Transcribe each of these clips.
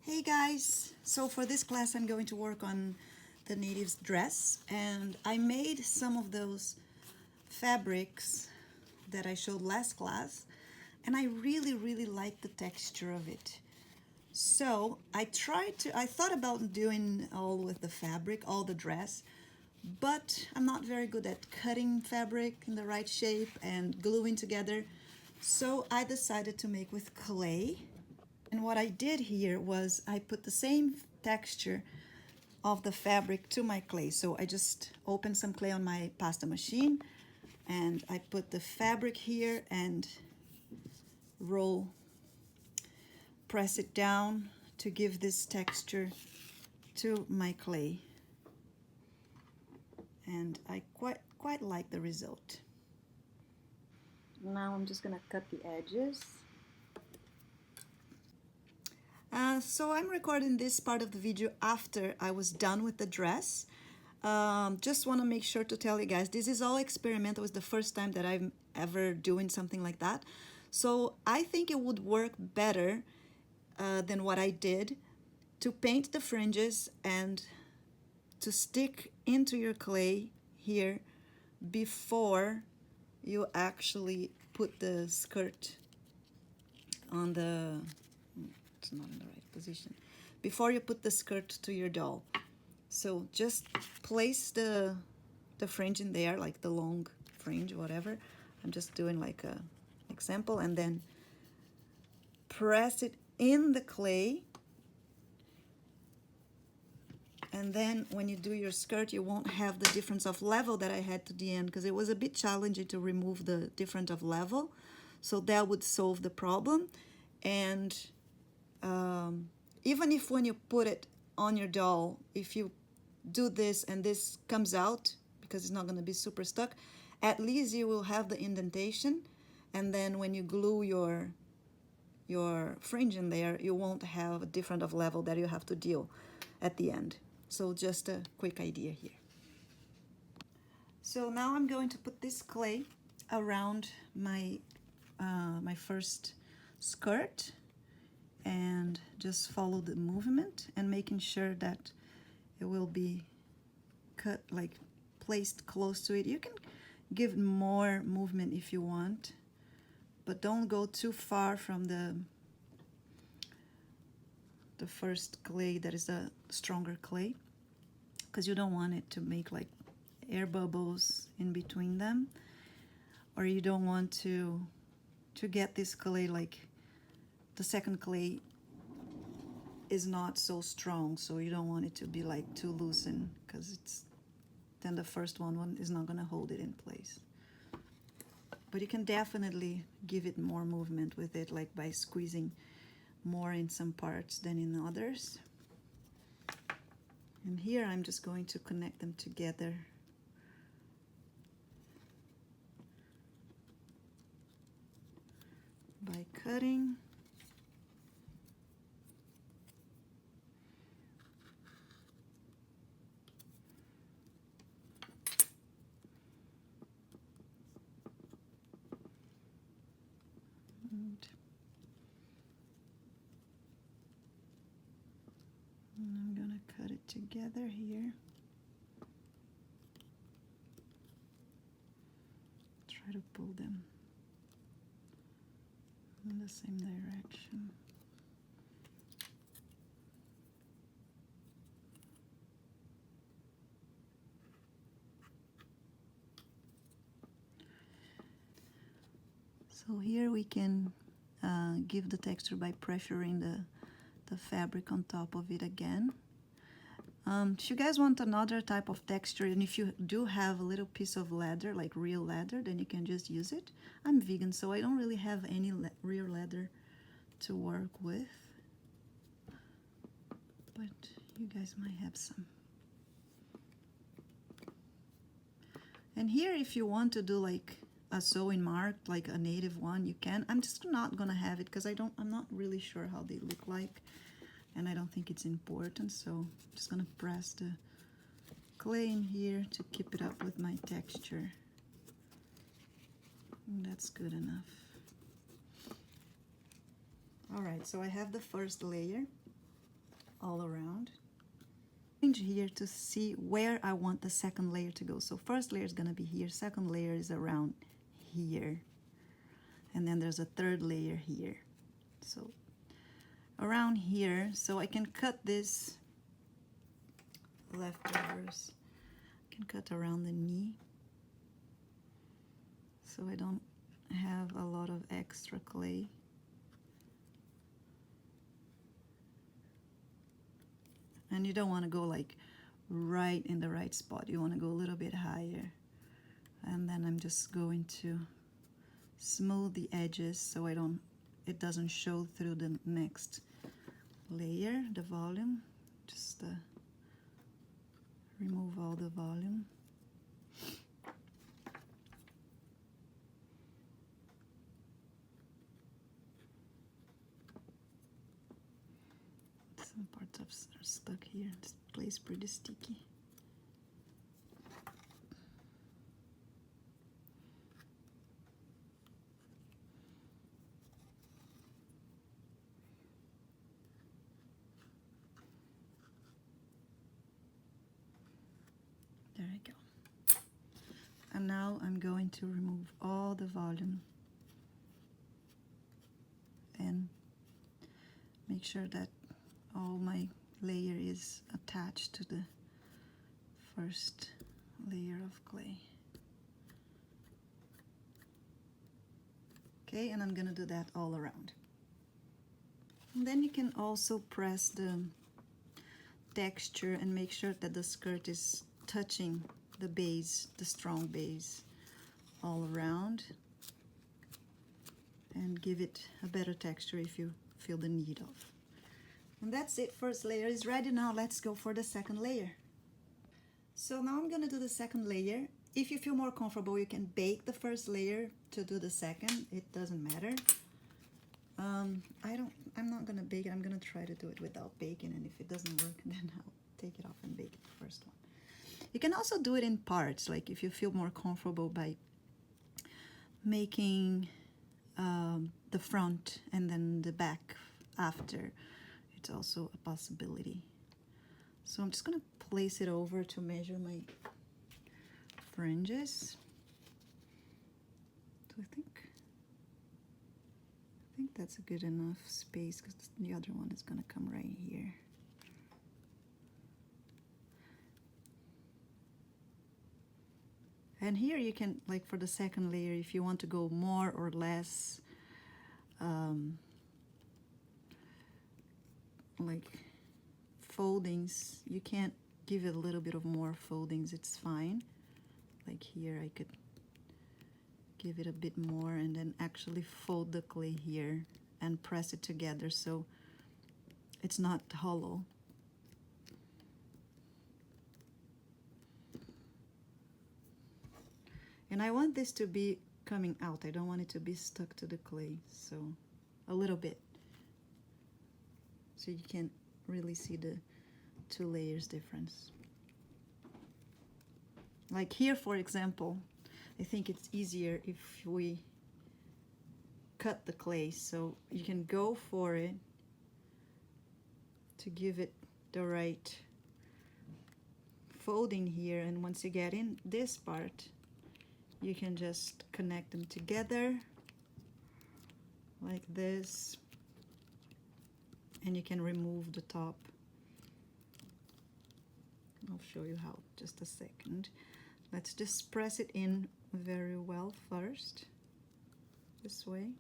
Hey guys! So for this class I'm going to work on the native's dress, and I made some of those fabrics that I showed last class, and I really like the texture of it. So I thought about doing all with the fabric, all the dress, but I'm not very good at cutting fabric in the right shape and gluing together. So I decided to make with clay. And what I did here was I put the same texture of the fabric to my clay. So I just opened some clay on my pasta machine and I put the fabric here and press it down to give this texture to my clay. And I quite like the result. Now I'm just gonna cut the edges. So I'm recording this part of the video after I was done with the dress. Just want to make sure to tell you guys, this is all experimental. It was the first time that I'm ever doing something like that. So I think it would work better than what I did to paint the fringes and to stick into your clay here before you actually put the skirt on the, it's not in the right position, before you put the skirt to your doll. So just place the fringe in there, like the long fringe, whatever. I'm just doing like a example, and then press it in the clay. And then when you do your skirt, you won't have the difference of level that I had to the end, because it was a bit challenging to remove the difference of level. So that would solve the problem. And even if when you put it on your doll, if you do this and this comes out, because it's not going to be super stuck, at least you will have the indentation, and then when you glue your fringe in there, you won't have a different of level that you have to deal at the end. So just a quick idea here. So now I'm going to put this clay around my my first skirt and just follow the movement and making sure that it will be cut, like placed close to it. You can give more movement if you want, but don't go too far from the first clay that is a stronger clay, because you don't want it to make like air bubbles in between them, or you don't want to get this clay, like the second clay is not so strong, so you don't want it to be like too loosened, because then the first one is not going to hold it in place. But you can definitely give it more movement with it, like by squeezing more in some parts than in others. And here I'm just going to connect them together. By cutting. And I'm gonna cut it together here. Try to pull them in the same direction. So here we can give the texture by pressuring the fabric on top of it again. If you guys want another type of texture, and if you do have a little piece of leather, like real leather, then you can just use it. I'm vegan, so I don't really have any real leather to work with, but you guys might have some. And here, if you want to do like a sewing mark, like a native one, you can. I'm just not gonna have it because I'm not really sure how they look like, and I don't think it's important. So I'm just gonna press the clay in here to keep it up with my texture. And that's good enough. All right, so I have the first layer. all around. Here to see where I want the second layer to go. So first layer is going to be here, second layer is around here, and then there's a third layer here. So around here, so I can cut this leftovers. I can cut around the knee so I don't have a lot of extra clay. And you don't want to go like right in the right spot. You want to go a little bit higher. And then I'm just going to smooth the edges so it doesn't show through the next layer, the volume. Just remove all the volume. Some parts are stuck here. This clay is pretty sticky. There I go. And now I'm going to remove all the volume and make sure that all my layer is attached to the first layer of clay. Okay, and I'm gonna do that all around. And then you can also press the texture and make sure that the skirt is touching the base, the strong base, all around, and give it a better texture if you feel the need of. And that's it. First layer is ready. Now let's go for the second layer. So now I'm gonna do the second layer. If you feel more comfortable, you can bake the first layer to do the second. It doesn't matter. I'm not gonna bake it. I'm gonna try to do it without baking, and if it doesn't work, then I'll take it off and bake the first one. You can also do it in parts, like if you feel more comfortable by making the front and then the back after. It's also a possibility. So I'm just gonna place it over to measure my fringes. So I think that's a good enough space, because the other one is gonna come right here. And here you can, like for the second layer, if you want to go more or less, like foldings, you can't give it a little bit of more foldings, it's fine. Like here I could give it a bit more and then actually fold the clay here and press it together so it's not hollow. And I want this to be coming out. I don't want it to be stuck to the clay, so a little bit. So you can really see the two layers difference. Like here, for example, I think it's easier if we cut the clay, so you can go for it to give it the right folding here, and once you get in this part, you can just connect them together like this, and you can remove the top. I'll show you how, just a second. Let's just press it in very well first, this way.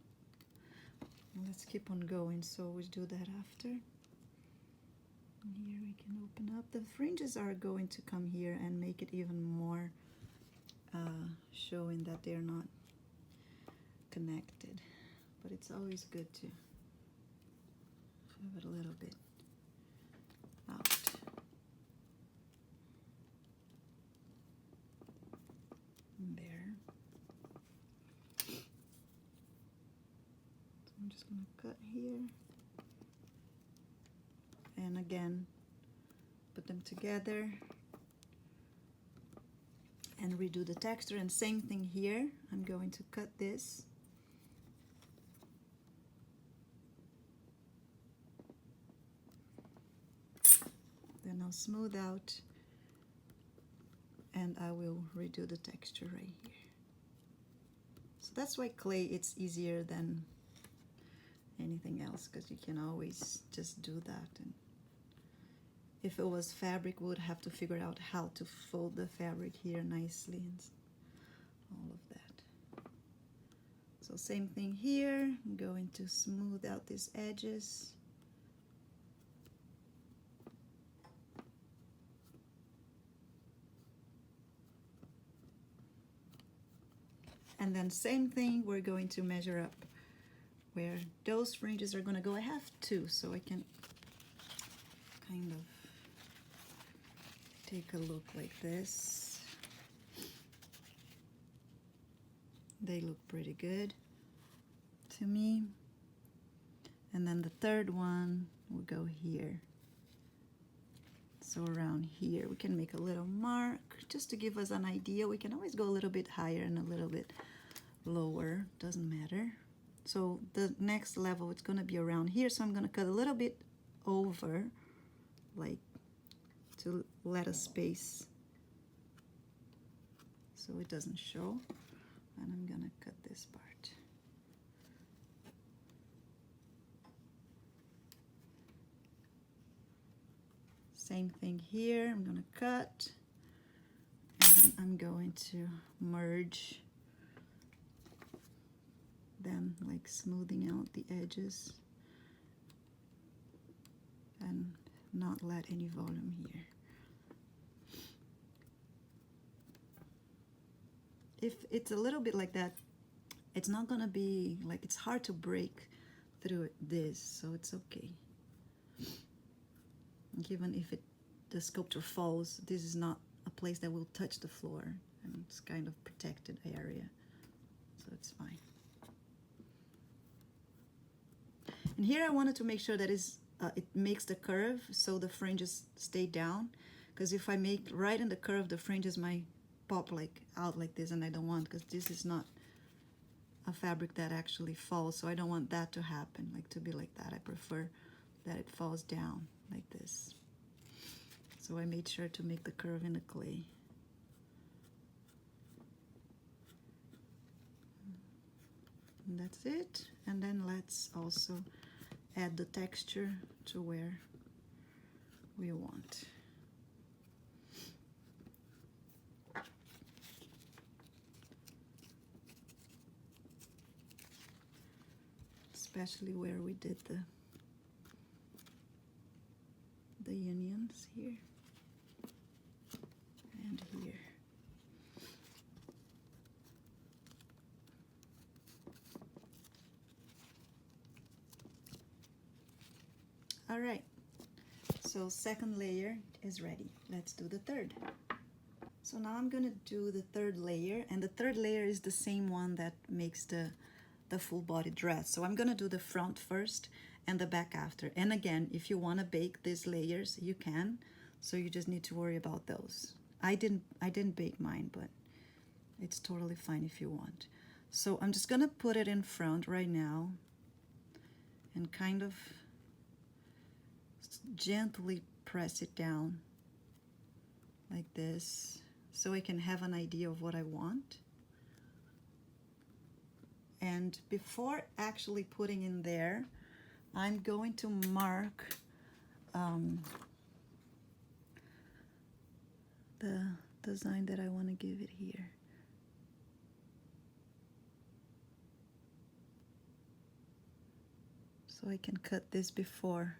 Let's keep on going, so we do that after. And here we can open up. The fringes are going to come here and make it even more showing that they're not connected. But it's always good to have it a little bit out. There. So I'm just going to cut here. And again, put them together and redo the texture. And same thing here. I'm going to cut this. then I'll smooth out and I will redo the texture right here. So that's why clay, it's easier than anything else, because you can always just do that. And if it was fabric, we would have to figure out how to fold the fabric here nicely and all of that. So same thing here, I'm going to smooth out these edges. And then same thing, we're going to measure up where those fringes are going to go. I have two, so I can kind of take a look like this. They look pretty good to me. And then the third one will go here. So around here, we can make a little mark just to give us an idea. We can always go a little bit higher and a little bit lower, doesn't matter. So the next level, it's gonna be around here. So I'm gonna cut a little bit over, like to let a space so it doesn't show. And I'm gonna cut this part. Same thing here, I'm gonna cut, and I'm going to merge them, like smoothing out the edges and not let any volume here. If it's a little bit like that, it's not gonna be like, it's hard to break through this, so it's okay. Even if the sculpture falls, this is not a place that will touch the floor, and it's kind of protected area, so it's fine. And here I wanted to make sure that it makes the curve so the fringes stay down, because if I make right in the curve, the fringes might pop like out like this, and I don't want, because this is not a fabric that actually falls, so I don't want that to happen, like to be like that. I prefer that it falls down like this. So I made sure to make the curve in the clay. And that's it. And then let's also add the texture to where we want. Especially where we did the unions here and here. All right, so second layer is ready. Let's do the third. So now I'm gonna do the third layer, and the third layer is the same one that makes the full body dress. So I'm gonna do the front first and the back after. And again, if you want to bake these layers, you can, so you just need to worry about those. I didn't bake mine, but it's totally fine if you want. So I'm just gonna put it in front right now and kind of gently press it down like this, so I can have an idea of what I want. And before actually putting in there, I'm going to mark the design that I want to give it here. So I can cut this before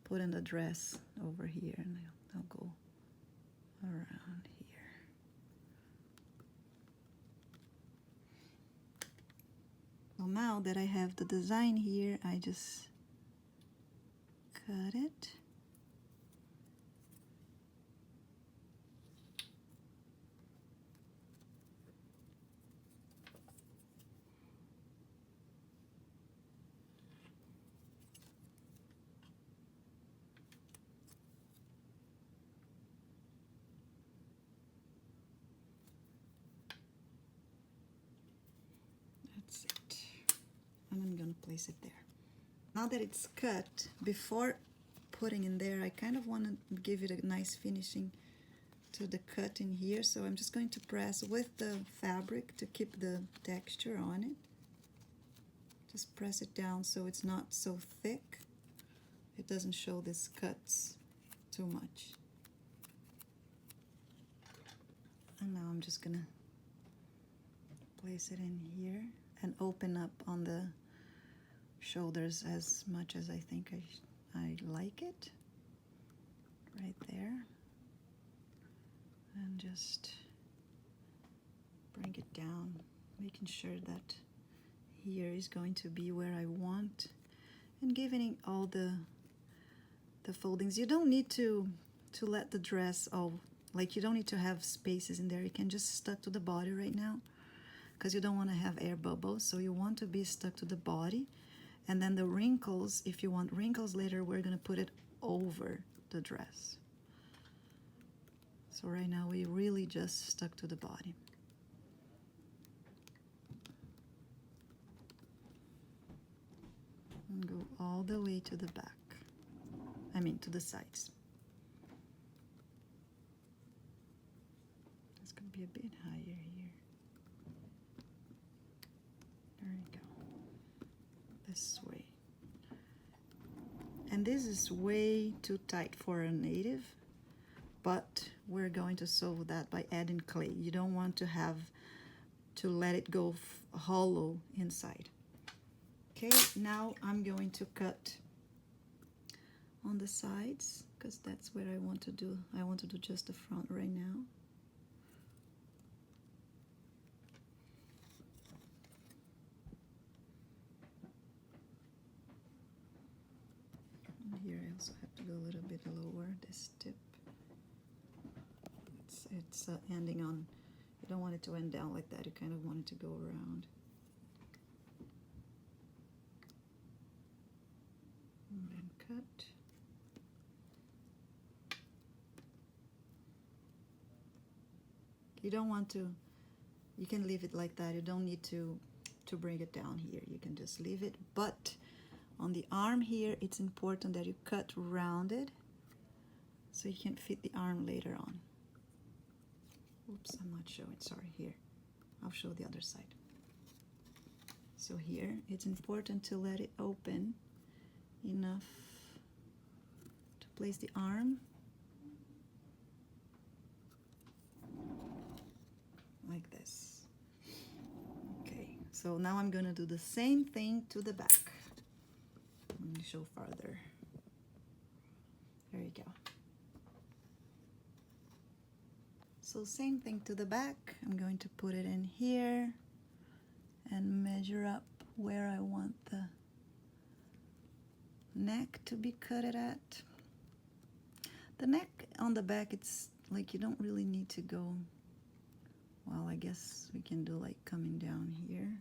putting the dress over here, and I'll go around here. So now that I have the design here, I just cut it. That's it. And I'm gonna place it there. Now that it's cut, before putting in there, I kind of want to give it a nice finishing to the cut in here, so I'm just going to press with the fabric to keep the texture on it. Just press it down so it's not so thick. It doesn't show these cuts too much. And now I'm just gonna place it in here and open up on the shoulders as much as I think I like it. Right there. And just bring it down, making sure that here is going to be where I want, and giving it all the foldings. You don't need to let the dress all, like, you don't need to have spaces in there. You can just stuck to the body right now, because you don't want to have air bubbles, so you want to be stuck to the body. And then the wrinkles, if you want wrinkles later, we're going to put it over the dress. So right now we really just stuck to the body. And go all the way to the back. I mean to the sides. It's going to be a bit higher here. There you go. This way. And this is way too tight for a native, but we're going to solve that by adding clay. You don't want to have to let it go hollow inside. Okay, now I'm going to cut on the sides, because that's where I want to do. I want to do just the front right now. And here I also have to go a little bit lower, this tip. It's ending on, you don't want it to end down like that, you kind of want it to go around. And then cut. You don't want to, you can leave it like that, you don't need to bring it down here, you can just leave it. But on the arm here, it's important that you cut rounded so you can fit the arm later on. Oops, I'm not showing, sorry, here. I'll show the other side. So here, it's important to let it open enough to place the arm. Like this. Okay, so now I'm gonna do the same thing to the back. Let me show farther. There you go. So same thing to the back. I'm going to put it in here and measure up where I want the neck to be cut at. The neck on the back, it's like you don't really need to go, well, I guess we can do like coming down here.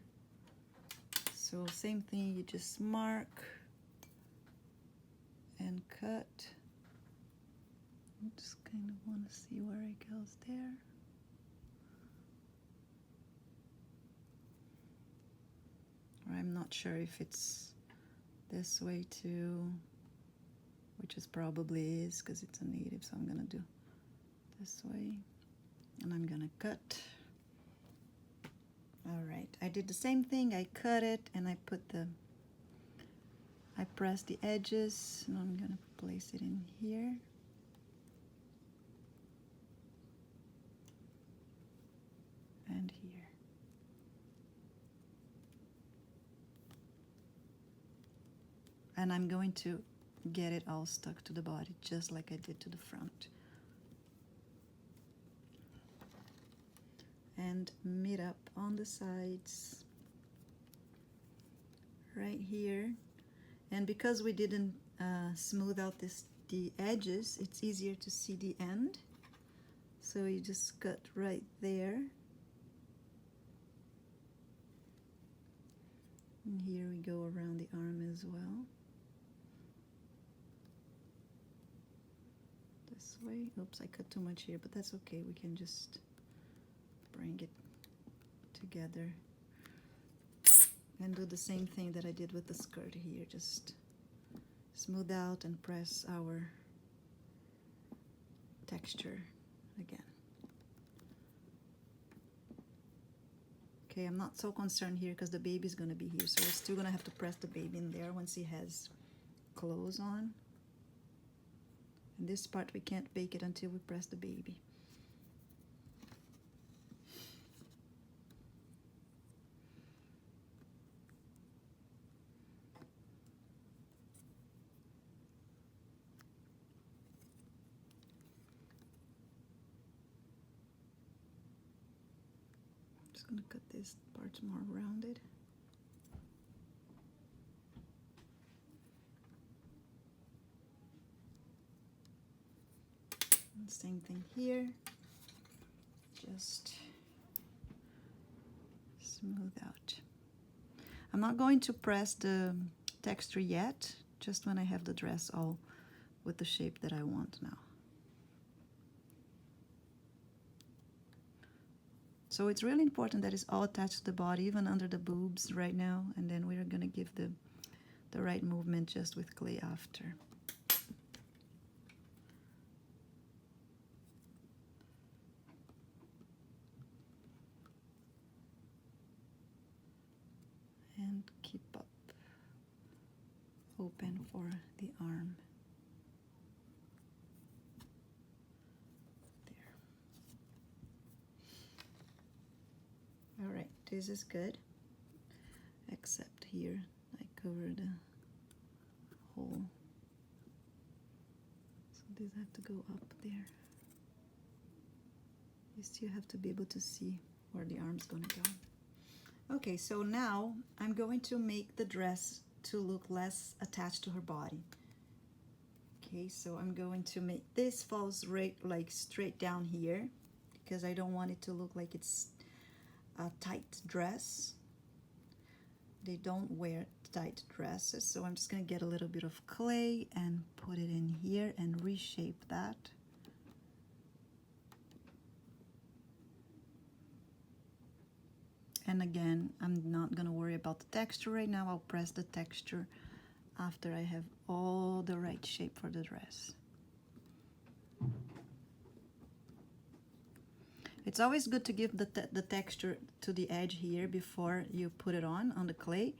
So same thing, you just mark and cut. I just kind of want to see where it goes there. Or I'm not sure if it's this way too, which is probably is because it's a native, so I'm gonna do this way. And I'm gonna cut. All right, I did the same thing, I cut it and I pressed the edges, and I'm gonna place it in here. And here. And I'm going to get it all stuck to the body, just like I did to the front. And meet up on the sides, right here. And because we didn't smooth out the edges, it's easier to see the end. So you just cut right there. And here we go around the arm as well. This way. Oops, I cut too much here, but that's okay. We can just bring it together and do the same thing that I did with the skirt here. Just smooth out and press our texture again. Okay, I'm not so concerned here because the baby's gonna be here, so we're still gonna have to press the baby in there once he has clothes on. And this part we can't bake it until we press the baby. Just gonna cut this part more rounded. And same thing here. Just smooth out. I'm not going to press the texture yet, just when I have the dress all with the shape that I want now. So it's really important that it's all attached to the body, even under the boobs right now, and then we're gonna give the right movement just with clay after. And keep up open for the arm. All right, this is good, except here I covered the hole, so these have to go up there. You still have to be able to see where the arm's gonna go. Okay, so now I'm going to make the dress to look less attached to her body. Okay, so I'm going to make this falls right like straight down here because I don't want it to look like it's a tight dress. They don't wear tight dresses, so I'm just gonna get a little bit of clay and put it in here and reshape that. And again, I'm not gonna worry about the texture right now. I'll press the texture after I have all the right shape for the dress. It's always good to give the texture to the edge here before you put it on the clay,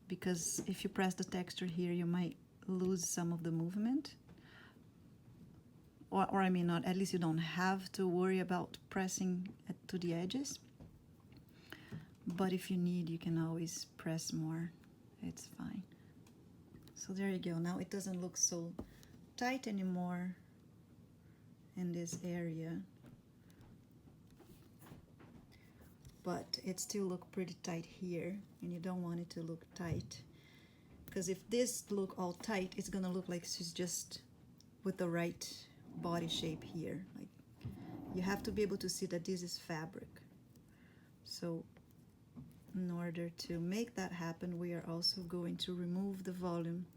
because if you press the texture here, you might lose some of the movement. Or I mean, not, at least you don't have to worry about pressing to the edges. But if you need, you can always press more. It's fine. So there you go. Now it doesn't look so tight anymore in this area. But it still look pretty tight here, and you don't want it to look tight. Because if this look all tight, it's gonna look like she's just with the right body shape here. Like, you have to be able to see that this is fabric. So in order to make that happen, we are also going to remove the volume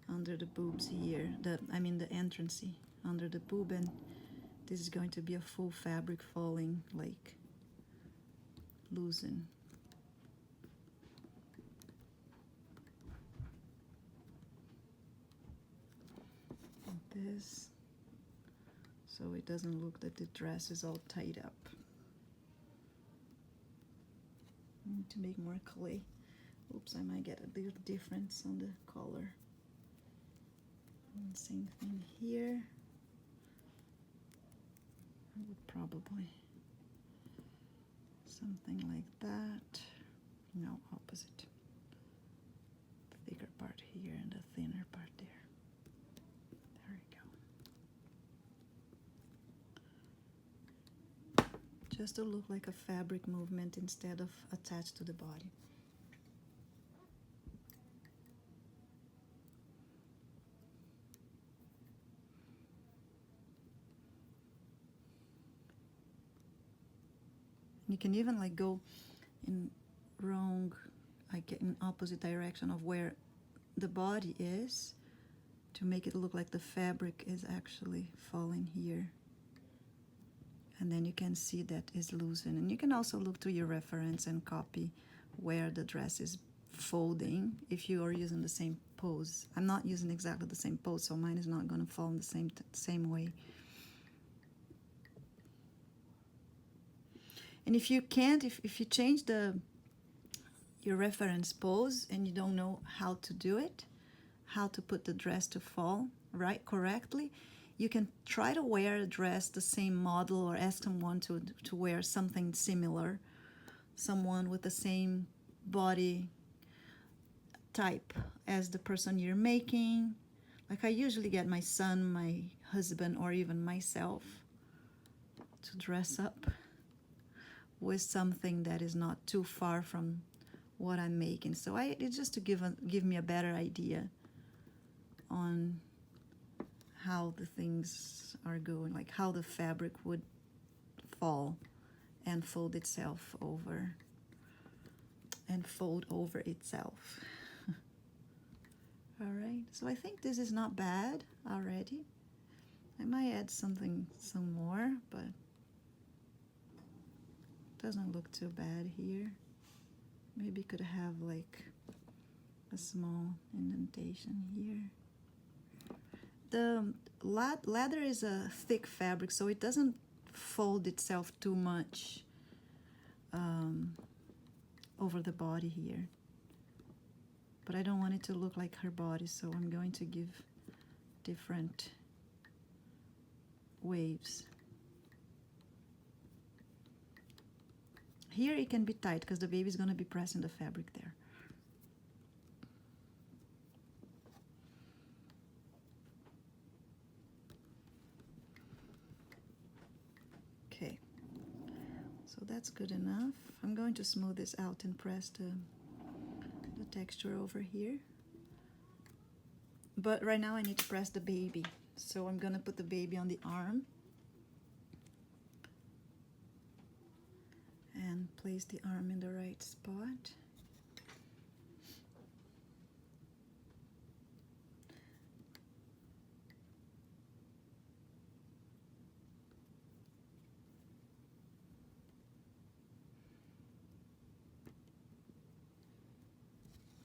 under the boobs here, the entrance under the boob, and this is going to be a full fabric falling, like loosen. Like this, so it doesn't look that the dress is all tied up. I need to make more clay. Oops, I might get a little difference on the color. And same thing here. I would probably something like that. No, opposite. The thicker part here and the thinner part there. There you go. Just to look like a fabric movement instead of attached to the body. You can even like go in wrong, like in opposite direction of where the body is to make it look like the fabric is actually falling here. And then you can see that is loosened. And you can also look to your reference and copy where the dress is folding if you are using the same pose. I'm not using exactly the same pose, so mine is not going to fall in the same way. And if you can't, if you change your reference pose and you don't know how to do it, how to put the dress to fall right correctly, you can try to wear a dress the same model, or ask someone to wear something similar, someone with the same body type as the person you're making. Like I usually get my son, my husband, or even myself to dress up with something that is not too far from what I'm making. So it's just to give me a better idea on how the things are going, like how the fabric would fall and fold itself over and fold over itself. All right, so I think this is not bad already. I might add some more, but it doesn't look too bad here. Maybe could have like a small indentation here. The leather is a thick fabric, so it doesn't fold itself too much over the body here. But I don't want it to look like her body, so I'm going to give different waves. Here it can be tight because the baby's going to be pressing the fabric there. Okay, so that's good enough. I'm going to smooth this out and press the texture over here. But right now I need to press the baby. So I'm gonna put the baby on the arm and place the arm in the right spot.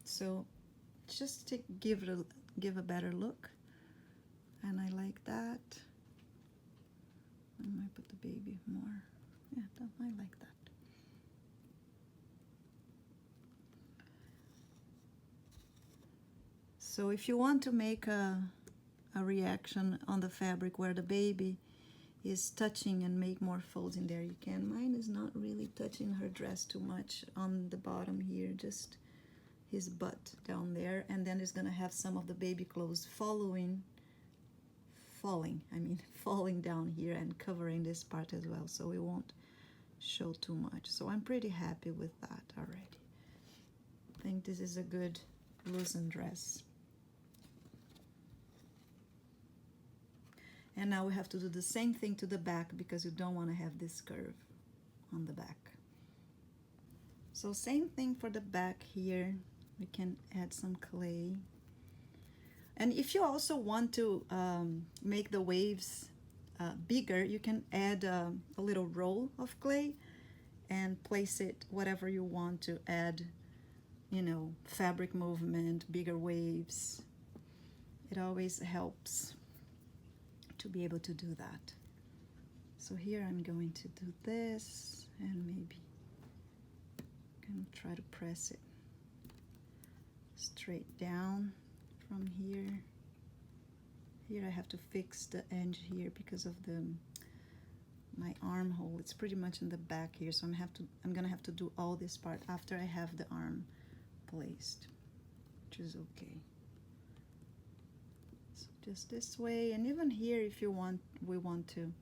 So just to give a better look, and I like that. I might put the baby more. Yeah, I like that. So if you want to make a reaction on the fabric where the baby is touching and make more folds in there, you can. Mine is not really touching her dress too much on the bottom here, just his butt down there, and then it's gonna have some of the baby clothes falling down here and covering this part as well, so it won't show too much. So I'm pretty happy with that already. I think this is a good loosened dress. And now we have to do the same thing to the back because you don't want to have this curve on the back. So same thing for the back here. We can add some clay. And if you also want to make the waves bigger, you can add a little roll of clay and place it whatever you want to add, you know, fabric movement, bigger waves. It always helps to be able to do that. So here I'm going to do this, and maybe I'm gonna try to press it straight down from here. Here I have to fix the edge here because of my armhole. It's pretty much in the back here, so I'm gonna have to do all this part after I have the arm placed, which is okay. So just this way, and even here, if you want, we want to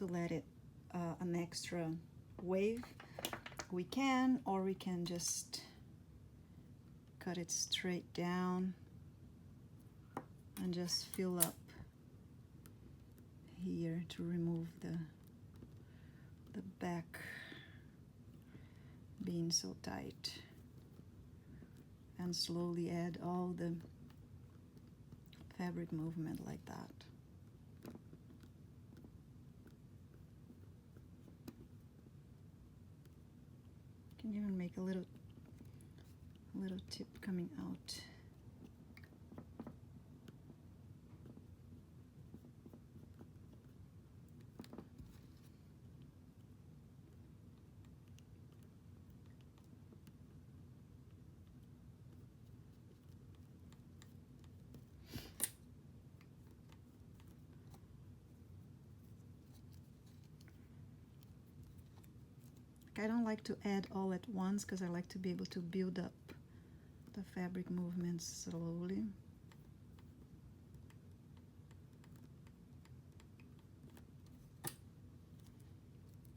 let it an extra wave, we can, or we can just cut it straight down and just fill up here to remove the back being so tight, and slowly add all the fabric movement like that. You can even make a little little tip coming out. I don't like to add all at once because I like to be able to build up the fabric movements slowly.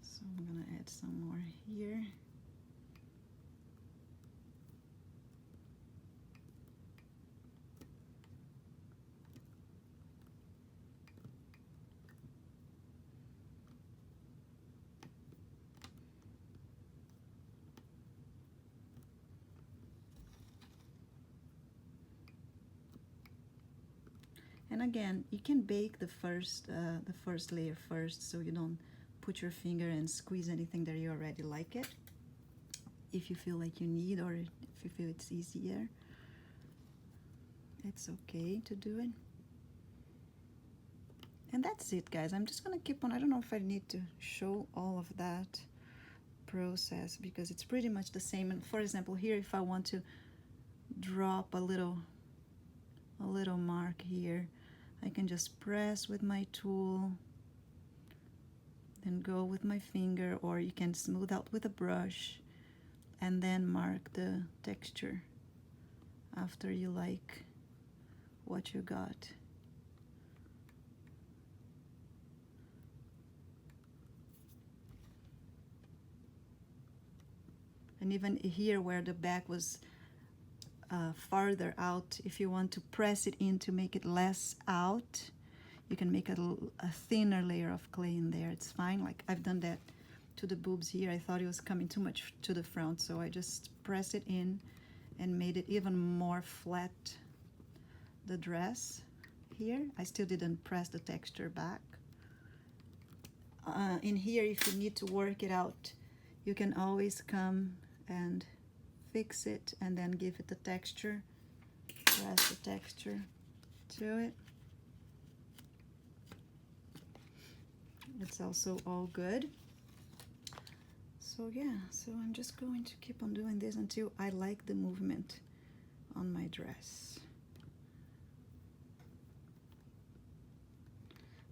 So I'm gonna add some more here. And again, you can bake the first layer first, so you don't put your finger and squeeze anything that you already like it. If you feel like you need, or if you feel it's easier, it's okay to do it. And that's it, guys. I'm just gonna keep on. I don't know if I need to show all of that process because it's pretty much the same. And for example, here, if I want to drop a little mark here, I can just press with my tool, then go with my finger, or you can smooth out with a brush and then mark the texture after you like what you got. And even here where the back was farther out, if you want to press it in to make it less out, you can make a thinner layer of clay in there. It's fine. Like I've done that to the boobs here. I thought it was coming too much to the front, so I just pressed it in and made it even more flat, the dress here. I still didn't press the texture back. In here, if you need to work it out, you can always come and fix it and then give it the texture, press the texture to it. It's also all good. So yeah, so I'm just going to keep on doing this until I like the movement on my dress.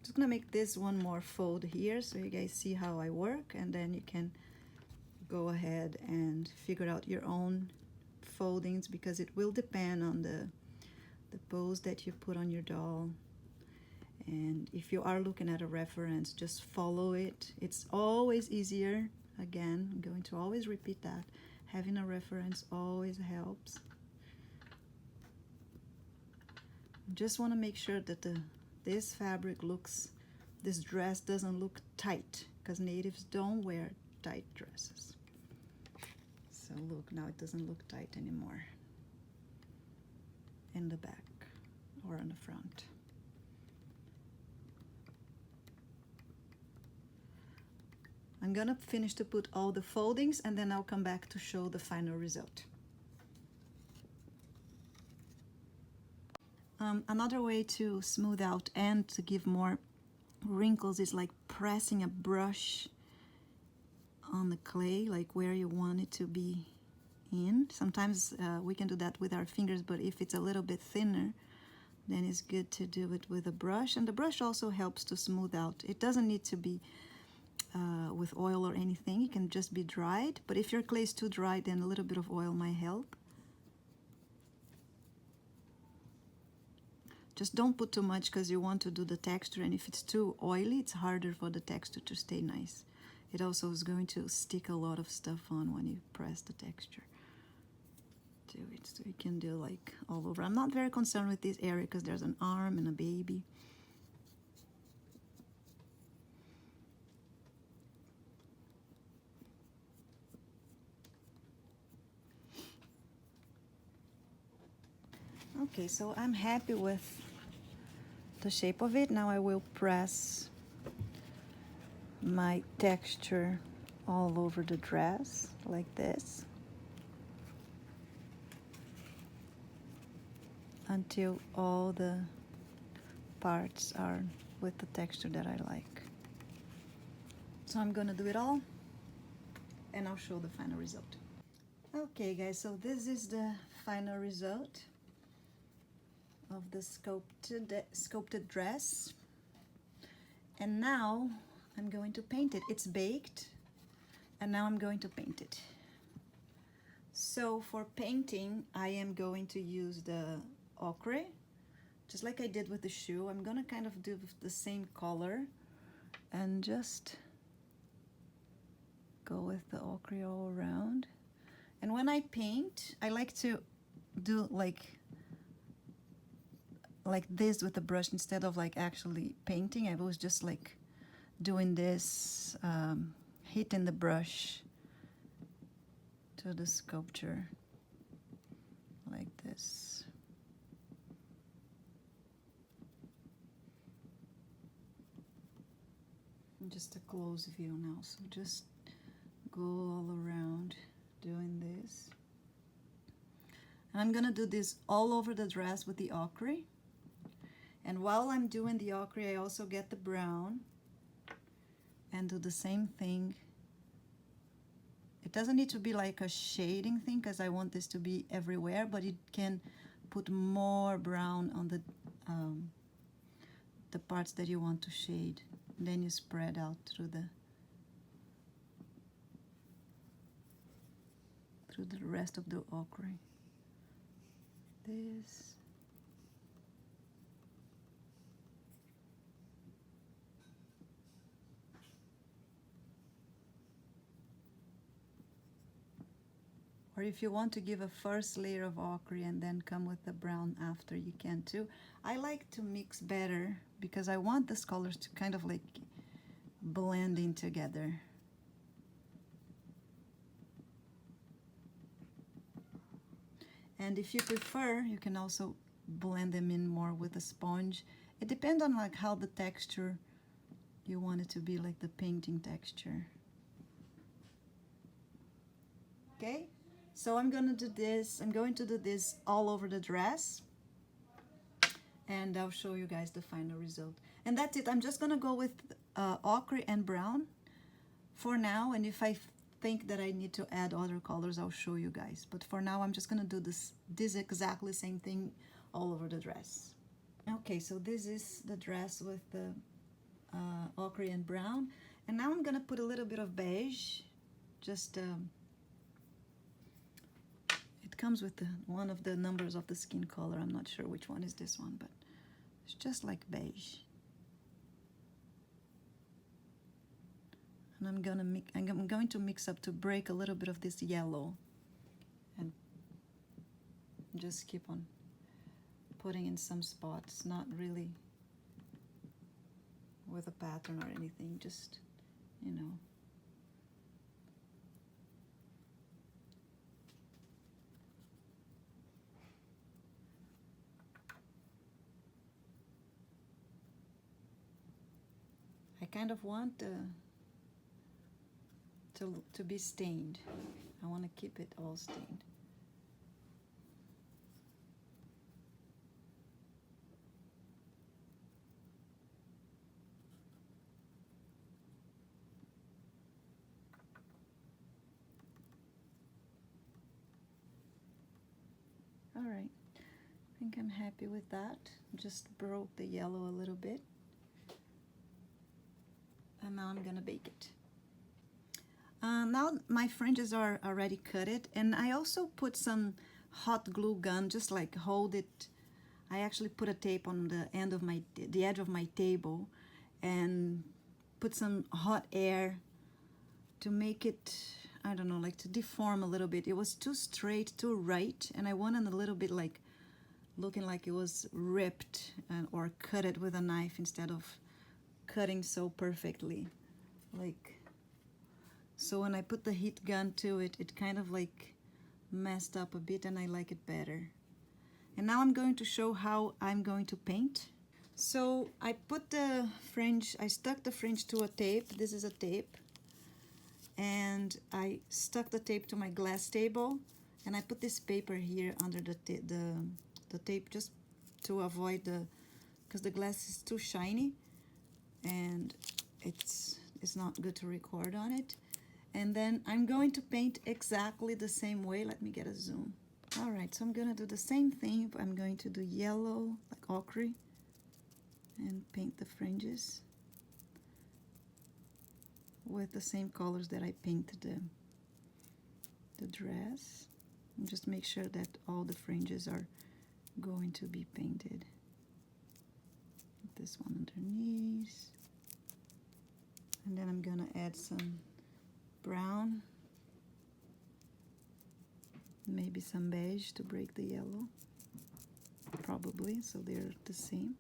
Just gonna make this one more fold here so you guys see how I work, and then you can go ahead and figure out your own foldings because it will depend on the pose that you put on your doll. And if you are looking at a reference, just follow it. It's always easier. Again, I'm going to always repeat that. Having a reference always helps. Just want to make sure that this fabric looks, this dress doesn't look tight, because natives don't wear tight dresses. So look, now it doesn't look tight anymore in the back or on the front. I'm gonna finish to put all the foldings and then I'll come back to show the final result. Another way to smooth out and to give more wrinkles is like pressing a brush on the clay, like where you want it to be in. Sometimes we can do that with our fingers, but if it's a little bit thinner, then it's good to do it with a brush. And the brush also helps to smooth out. It doesn't need to be with oil or anything. It can just be dried, but if your clay is too dry, then a little bit of oil might help. Just don't put too much because you want to do the texture, and if it's too oily, it's harder for the texture to stay nice. It also is going to stick a lot of stuff on when you press the texture to it, so you can do like all over. I'm not very concerned with this area because there's an arm and a baby. Okay, so I'm happy with the shape of it. Now I will press my texture all over the dress like this. until all the parts are with the texture that I like. So I'm gonna do it all and I'll show the final result. Okay guys, so this is the final result of the sculpted dress. And now I'm going to paint it. It's baked and now I'm going to paint it. So for painting, I am going to use the ochre, just like I did with the shoe. I'm gonna kind of do the same color and just go with the ochre all around. And when I paint, I like to do like this with the brush instead of like actually painting. I was just like doing this, hitting the brush to the sculpture like this. Just a close view now, so just go all around doing this. And I'm gonna do this all over the dress with the ochre. And while I'm doing the ochre, I also get the brown and do the same thing. It doesn't need to be like a shading thing because I want this to be everywhere, but you can put more brown on the parts that you want to shade. And then you spread out through the rest of the ochre. This. Or if you want to give a first layer of ochre and then come with the brown after, you can too. I like to mix better because I want these colors to kind of like blend in together. And if you prefer, you can also blend them in more with a sponge. It depends on like how the texture you want it to be, like the painting texture. Okay, so I'm going to do this all over the dress, and I'll show you guys the final result. And that's it. I'm just gonna go with ochre and brown for now, and if I think that I need to add other colors, I'll show you guys. But for now, I'm just gonna do this exactly same thing all over the dress. Okay, so this is the dress with the ochre and brown, and now I'm gonna put a little bit of beige. Just it comes with one of the numbers of the skin color. I'm not sure which one is this one, but it's just like beige. And I'm going to mix up to break a little bit of this yellow, and just keep on putting in some spots, not really with a pattern or anything, just, you know. I kind of want to be stained. I want to keep it all stained. All right, I think I'm happy with that. Just broke the yellow a little bit. And now I'm gonna bake it. Now my fringes are already cut it, and I also put some hot glue gun, just like hold it. I actually put a tape on the end of the edge of my table, and put some hot air to make it, I don't know, like to deform a little bit. It was too straight, too right, and I wanted a little bit like looking like it was ripped or cut it with a knife instead of cutting so perfectly, like. So when I put the heat gun to it, it kind of like messed up a bit, and I like it better. And now I'm going to show how I'm going to paint. So I put the fringe, I stuck the fringe to a tape. This is a tape. And I stuck the tape to my glass table, and I put this paper here under the the tape just to avoid because the glass is too shiny and it's not good to record on it. And then I'm going to paint exactly the same way. Let me get a zoom. All right, so I'm gonna do the same thing. I'm going to do yellow, like ochre, and paint the fringes with the same colors that I painted the dress. And just make sure that all the fringes are going to be painted. This one underneath. And then I'm gonna add some brown, maybe some beige to break the yellow, probably, so they're the same.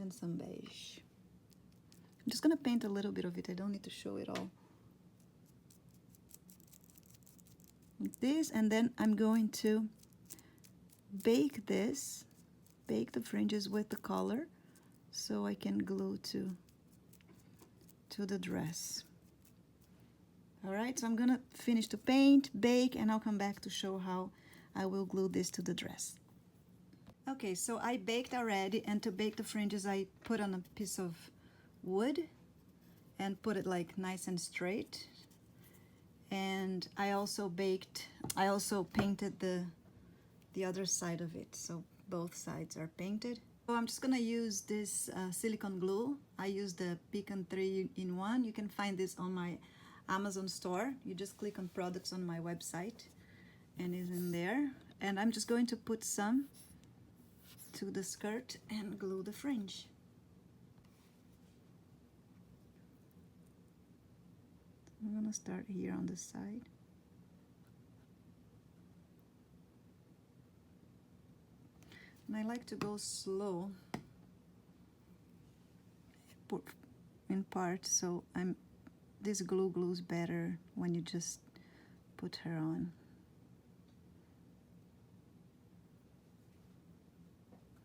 And some beige. I'm just gonna paint a little bit of it. I don't need to show it all. Like this, and then I'm going to bake the fringes with the color so I can glue to the dress. All right, so I'm gonna finish to paint, bake, and I'll come back to show how I will glue this to the dress. Okay, so I baked already, and to bake the fringes I put on a piece of wood and put it like nice and straight. And I also painted the other side of it, so both sides are painted. So I'm just gonna use this silicone glue. I use the Pecan 3-in-1. You can find this on my Amazon store. You just click on products on my website and it's in there. And I'm just going to put some to the skirt and glue the fringe. I'm gonna start here on the side. And I like to go slow in parts, so this glue glues better when you just put her on.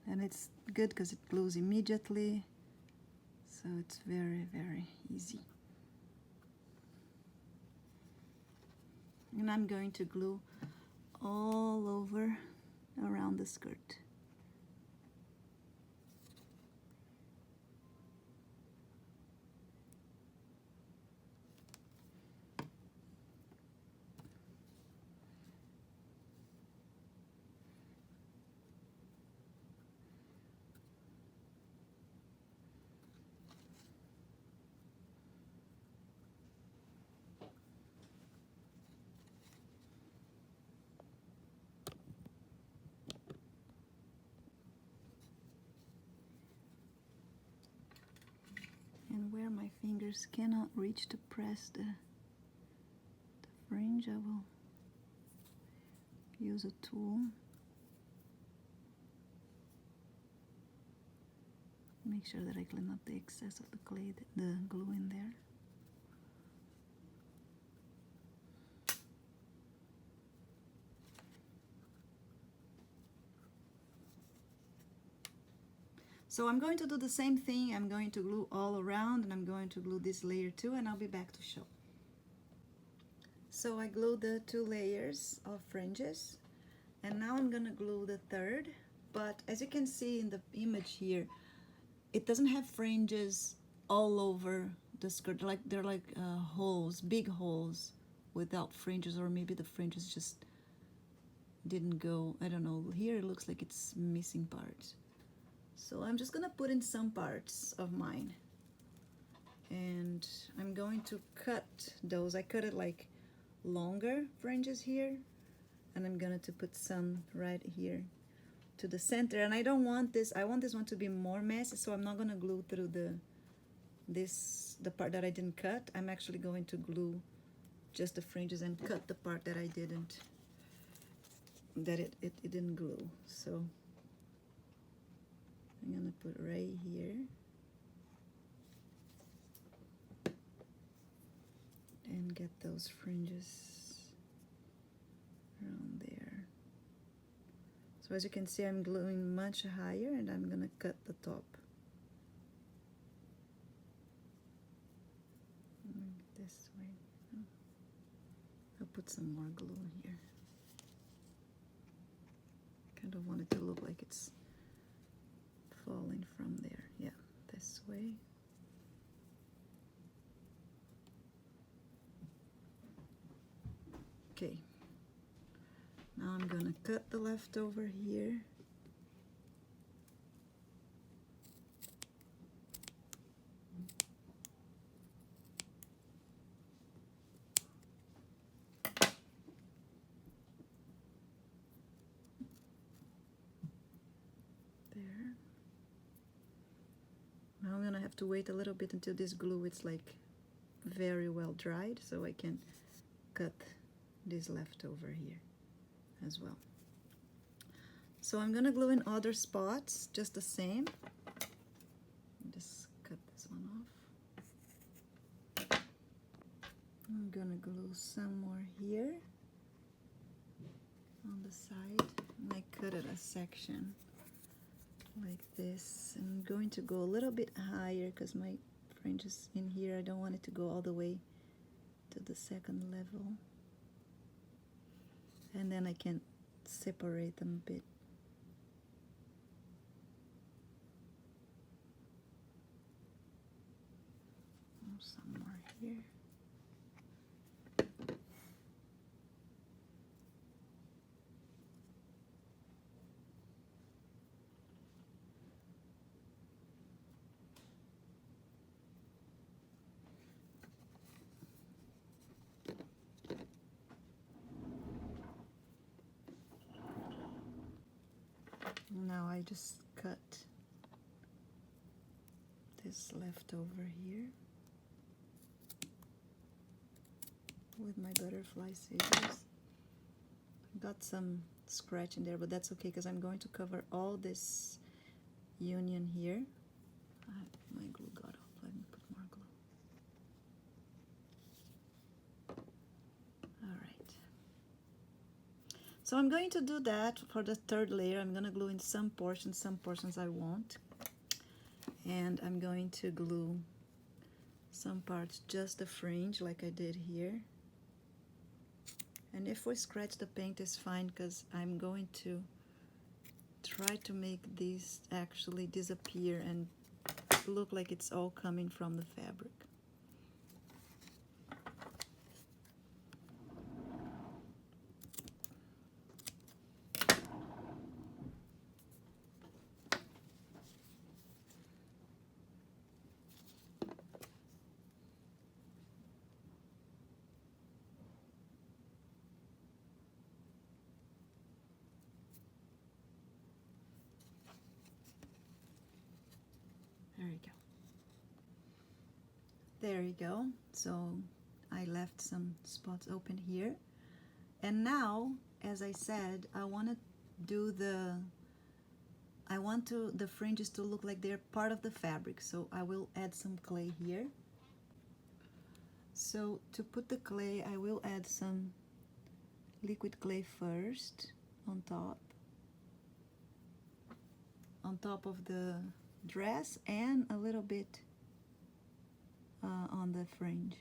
And it's good because it glues immediately, so it's very, very easy. And I'm going to glue all over around the skirt. And where my fingers cannot reach to press the fringe, I will use a tool. Make sure that I clean up the excess of the glue in there. So I'm going to do the same thing. I'm going to glue all around, and I'm going to glue this layer too, and I'll be back to show. So I glued the 2 layers of fringes, and now I'm gonna glue the third. But as you can see in the image here, it doesn't have fringes all over the skirt. They're like holes, big holes without fringes, or maybe the fringes just didn't go. I don't know. Here it looks like it's missing parts. So I'm just gonna put in some parts of mine, and I'm going to cut those. I cut it like longer fringes here, and I'm gonna put some right here to the center. And I don't want this, I want this one to be more messy, so I'm not gonna glue through the part that I didn't cut. I'm actually going to glue just the fringes and cut the part that I didn't, it didn't glue. So I'm gonna put right here and get those fringes around there. So as you can see, I'm gluing much higher, and I'm gonna cut the top. This way. put some more glue in here. Kind of want it to look like it's falling from there. Yeah, this way. Okay. Now I'm gonna cut the leftover here. There. Now I'm gonna have to wait a little bit until this glue is like very well dried so I can cut this leftover here as well. So I'm gonna glue in other spots just the same. Just cut this one off. I'm gonna glue some more here on the side, and I cut it a section like this. I'm going to go a little bit higher because my fringe is in here. I don't want it to go all the way to the second level. And then I can separate them a bit. Some more here. Now I just cut this leftover here with my butterfly scissors. Got some scratch in there, but that's okay because I'm going to cover all this union here. My glue got off. Let me put more glue. All right. So I'm going to do that for the third layer. I'm going to glue in some portions I won't. And I'm going to glue some parts just the fringe like I did here. And if we scratch the paint is fine because I'm going to try to make these actually disappear and look like it's all coming from the fabric. There you go. There you go. So I left some spots open here. And now, as I said, I want the fringes to look like they're part of the fabric. So I will add some clay here. So to put the clay, I will add some liquid clay first on top of the dress and a little bit on the fringe.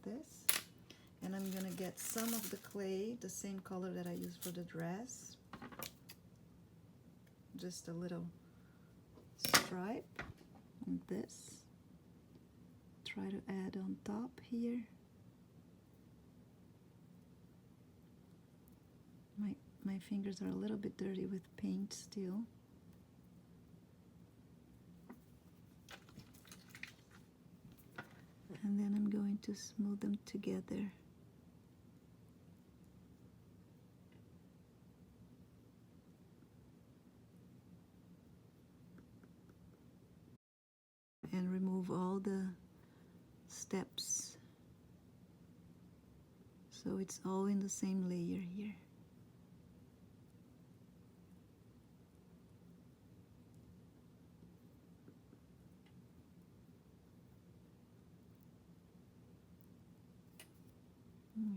This. And I'm gonna get some of the clay, the same color that I used for the dress. Just a little stripe on this. Try to add on top here. My fingers are a little bit dirty with paint still. And then I'm going to smooth them together. And remove all the steps. So it's all in the same layer here.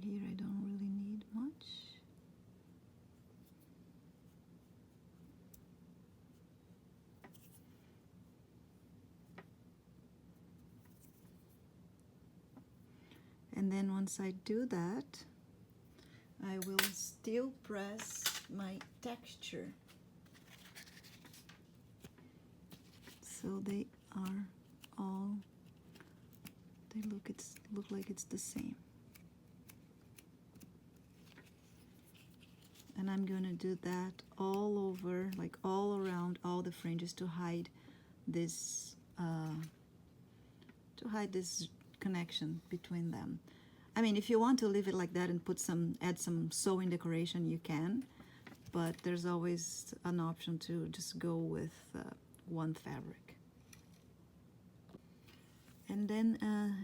Here I don't really need much. And then once I do that, I will still press my texture. So they are all, they look like it's the same. And I'm gonna do that all over, like all around all the fringes to hide this connection between them. I mean, if you want to leave it like that and add some sewing decoration, you can, but there's always an option to just go with one fabric. And then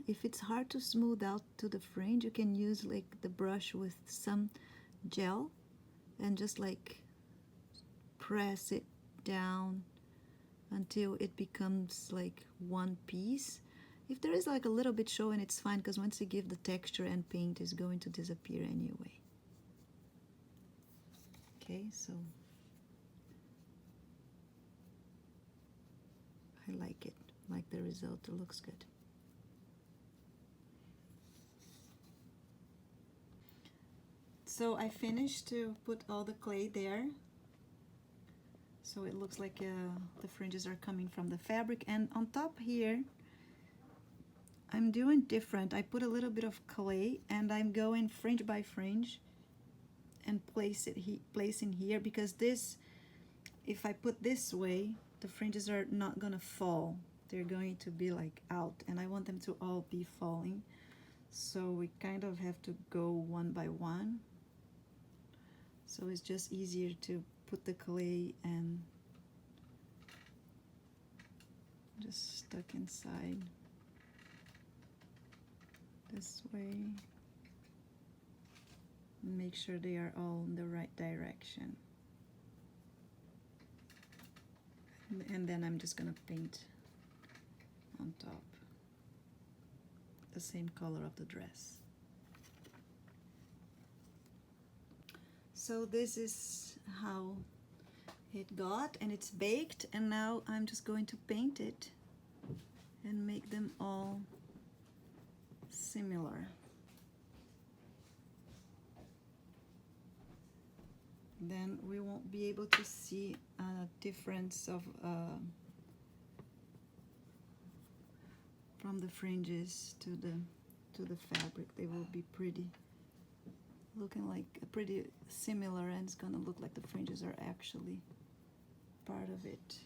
if it's hard to smooth out to the fringe, you can use like the brush with some gel and just like press it down until it becomes like one piece. If there is like a little bit showing, it's fine, because once you give the texture and paint, is going to disappear anyway. Okay, so I like it, like the result, it looks good. So I finished to put all the clay there. So it looks like the fringes are coming from the fabric. And on top here, I'm doing different. I put a little bit of clay and I'm going fringe by fringe and placing here, because this, if I put this way, the fringes are not gonna fall. They're going to be like out, and I want them to all be falling. So we kind of have to go one by one. So it's just easier to put the clay and just stuck inside this way. Make sure they are all in the right direction. And then I'm just gonna paint on top the same color of the dress. So this is how it got, and it's baked, and now I'm just going to paint it and make them all similar. Then we won't be able to see a difference of from the fringes to the fabric. They will be looking like pretty similar, and it's gonna look like the fringes are actually part of it.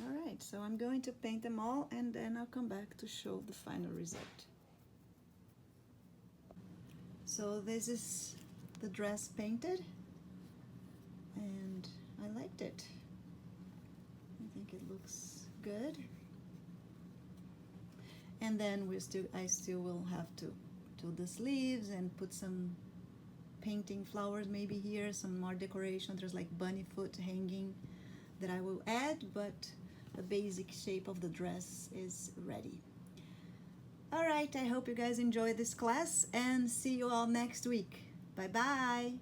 All right, so I'm going to paint them all, and then I'll come back to show the final result. So this is the dress painted, and I liked it. I think it looks good. And then I still will have to do the sleeves and put some painting flowers maybe here, some more decoration. There's like bunny foot hanging that I will add, but the basic shape of the dress is ready. All right, I hope you guys enjoyed this class, and see you all next week. Bye bye.